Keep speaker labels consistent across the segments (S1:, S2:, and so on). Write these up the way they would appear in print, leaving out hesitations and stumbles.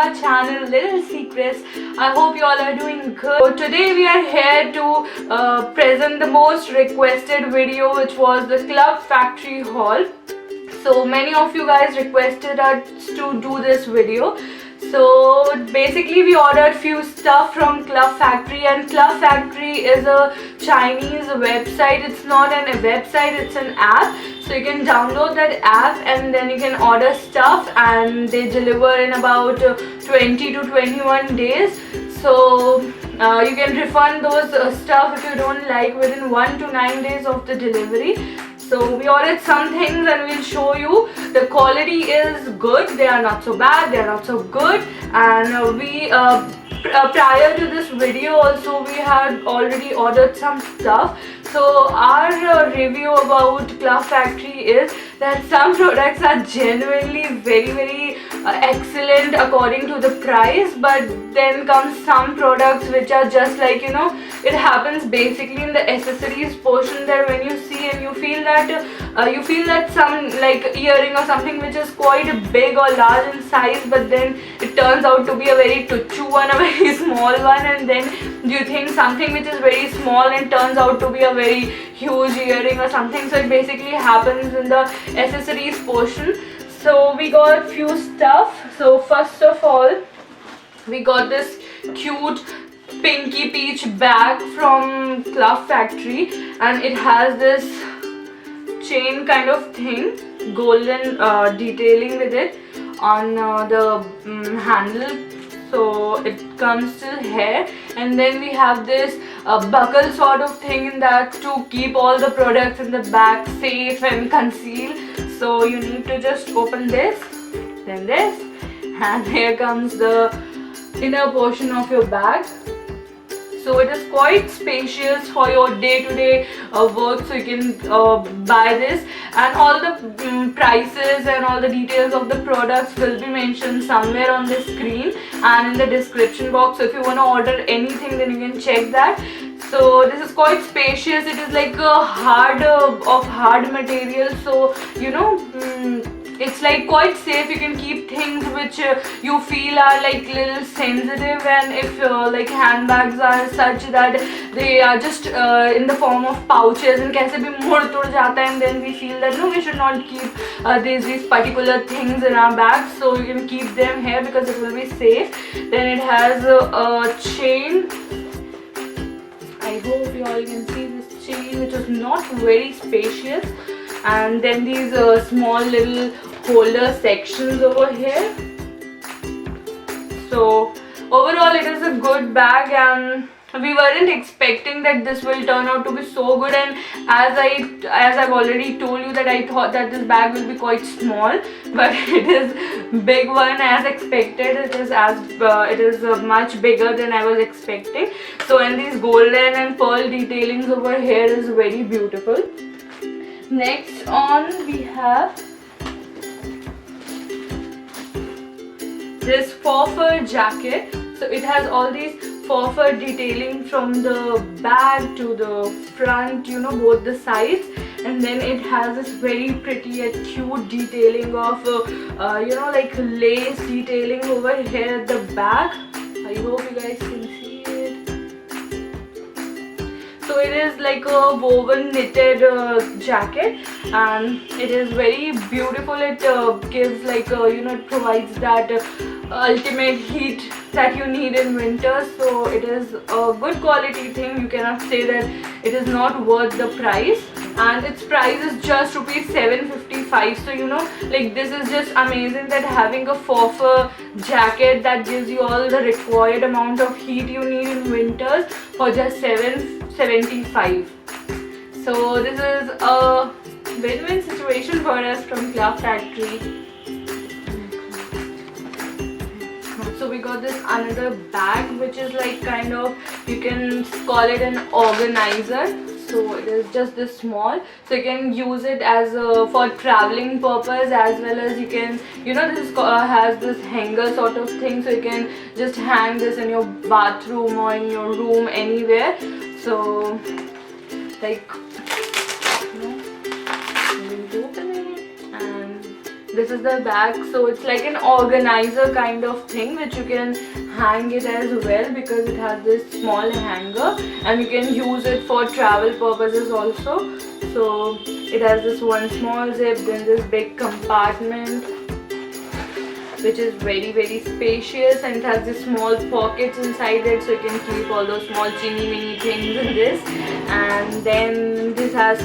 S1: our channel Little Secrets. I hope you all are doing good. So today we are here to present the most requested video, which was the Club Factory haul. So many of you guys requested us to do this video. So basically we ordered few stuff from Club Factory, and Club Factory is a Chinese website. It's not a website, it's an app. So you can download that app and then you can order stuff, and they deliver in about 20 to 21 days. So you can refund those stuff if you don't like within 1 to 9 days of the delivery. So we ordered some things and we'll show you. The quality is good, they are not so bad, they are not so good. And prior to this video also we had already ordered some stuff. So our review about Club Factory is that some products are genuinely very excellent according to the price, but then comes some products which are just like, you know, it happens basically in the accessories portion, that when you see and you feel that some like earring or something which is quite big or large in size, but then it turns out to be a very tuchu one, a very small one, and then you think something which is very small and turns out to be a very huge earring or something. So it basically happens in the accessories portion. So we got few stuff. So first of all, we got this cute pinky peach bag from Club Factory, and it has this chain kind of thing, golden detailing with it on the handle. So it comes till here, and then we have this buckle sort of thing in that to keep all the products in the bag safe and concealed. So you need to just open this, then this, and here comes the inner portion of your bag. So it is quite spacious for your day-to-day work, so you can buy this, and all the prices and all the details of the products will be mentioned somewhere on the screen and in the description box. So if you want to order anything, then you can check that. So this is quite spacious. It is like a hard material, so you know, it's like quite safe. You can keep things which you feel are like little sensitive, and if like handbags are such that they are just in the form of pouches and kaise bhi mud tud jata hai, and then we feel that no, we should not keep these particular things in our bags. So you can keep them here because it will be safe. Then it has a chain. I hope you all can see this chain, which is not very spacious. And then these small little holder sections over here. So overall it is a good bag, and we weren't expecting that this will turn out to be so good. And as I've already told you that I thought that this bag will be quite small, but it is big one as expected. It is much bigger than I was expecting. So, and these golden and pearl detailings over here is very beautiful. Next on we have this fur jacket. So it has all these fur detailing from the back to the front, you know, both the sides, and then it has this very pretty and cute detailing of you know, like lace detailing over here at the back. I hope you guys can see it. So it is like a woven knitted jacket, and it is very beautiful. It gives like you know, it provides that ultimate heat that you need in winter. So it is a good quality thing. You cannot say that it is not worth the price, and its price is just rupees 755. So you know, like, this is just amazing that having a fur jacket that gives you all the required amount of heat you need in winters for just 775. So this is a win-win situation for us from Club Factory. So we got this another bag, which is like kind of, you can call it an organizer. So it is just this small, so you can use it as for traveling purpose, as well as you can, you know, this has this hanger sort of thing, so you can just hang this in your bathroom or in your room, anywhere. So like, you know, you open it and This is the bag. So it's like an organizer kind of thing which you can hang it as well, because it has this small hanger and you can use it for travel purposes also. So it has this one small zip, then this big compartment which is very spacious, and it has these small pockets inside it, so you can keep all those small teeny mini things in this. And then this has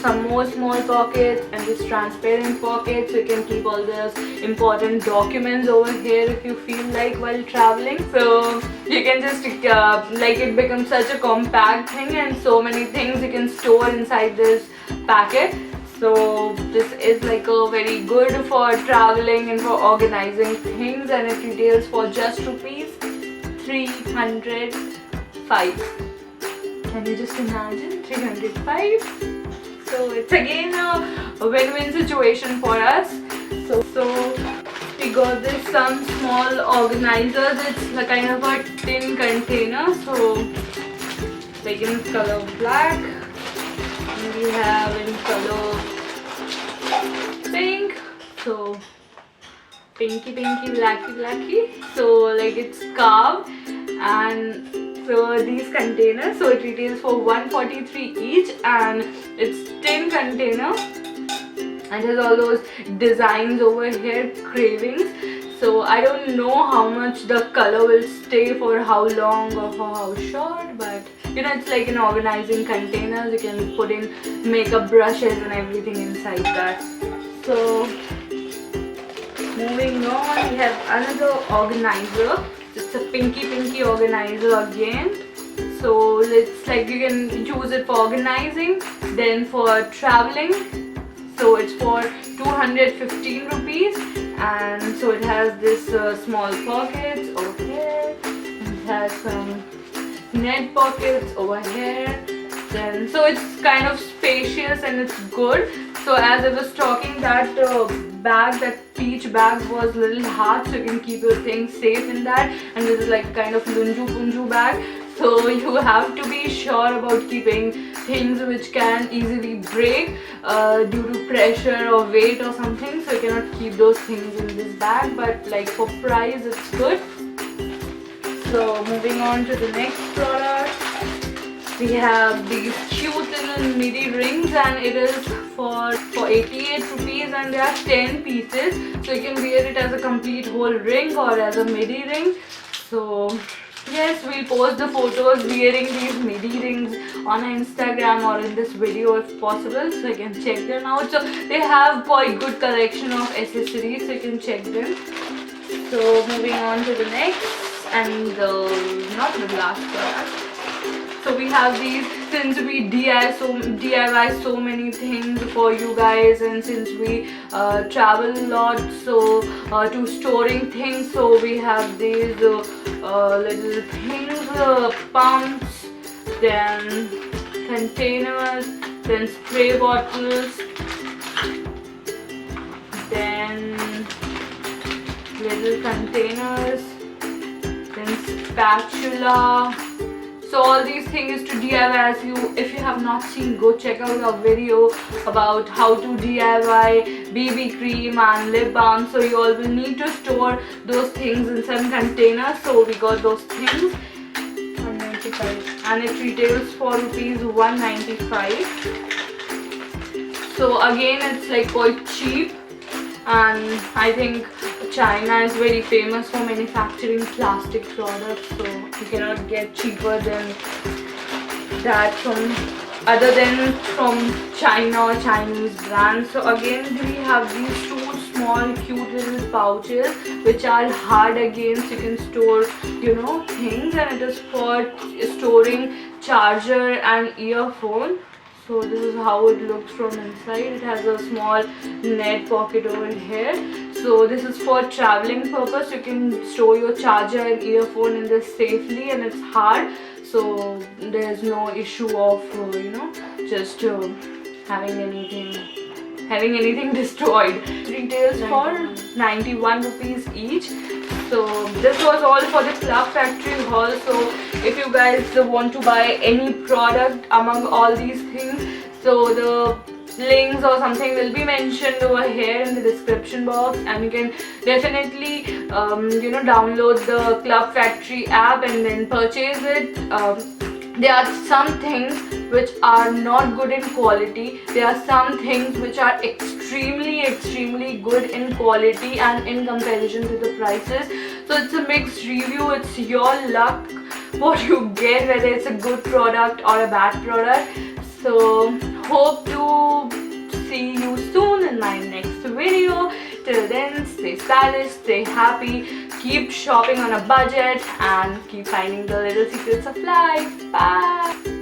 S1: some more small pockets and this transparent pocket, so you can keep all those important documents over here if you feel like while traveling. So you can just like, it becomes such a compact thing and so many things you can store inside this packet. So this is like a very good for traveling and for organizing things, and it retails for just rupees 305. Can you just imagine? 305. So it's again a win-win situation for us. So we got this some small organizers. It's a kind of a tin container. So like in color black. We have in color pink, so pinky, blacky. So like it's carved, and so these containers, so it retails for 143 each, and it's tin container, and has all those designs over here, cravings. So I don't know how much the color will stay, for how long or for how short, but you know, it's like an organizing containers. You can put in makeup brushes and everything inside that. So moving on, we have another organizer. It's a pinky organizer again. So it's like you can use it for organizing, then for traveling. So it's for 215 rupees, and so it has this small pockets over here. It has some net pockets over here. Then so it's kind of spacious and it's good. So as I was talking, that bag, that peach bag was a little hard, so you can keep your things safe in that. And this is like kind of lunju punju bag. So you have to be sure about keeping things which can easily break due to pressure or weight or something. So you cannot keep those things in this bag, but like for price it's good. So moving on to the next product, we have these cute little midi rings, and it is for 88 rupees, and there are 10 pieces. So you can wear it as a complete whole ring or as a midi ring. So yes, we'll post the photos wearing these midi rings on Instagram or in this video if possible, so you can check them out. So they have quite good collection of accessories, so you can check them. So moving on to the next, and not the last product. So we have these, since we DIY so many things for you guys, and since we travel a lot, so to storing things, so we have these little things, pumps, then containers, then spray bottles, then little containers, then spatula. So all these things to DIY. If you have not seen, go check out our video about how to DIY BB cream and lip balm. So you all will need to store those things in some containers. So we got those things, 195, and it retails for rupees 195. So again, it's like quite cheap, and I think China is very famous for manufacturing plastic products, so you cannot get cheaper than that from China or Chinese brands. So again, we have these two small cute little pouches which are hard again, so you can store, you know, things, and it is for storing charger and earphone. So this is how it looks from inside. It has a small net pocket over here. So this is for traveling purpose. You can store your charger and earphone in this safely, and it's hard, so there's no issue of you know, just having anything destroyed. Retails for 91 rupees each. So this was all for the Club Factory haul. So if you guys want to buy any product among all these things, so the links or something will be mentioned over here in the description box, and you can definitely download the Club Factory app and then purchase it. There are some things which are not good in quality. There are some things which are extremely good in quality and in comparison to the prices. So it's a mixed review. It's your luck what you get, whether it's a good product or a bad product. So hope to see you soon in my next video. Till then, stay stylish, stay happy, keep shopping on a budget, and keep finding the little secrets of life. Bye.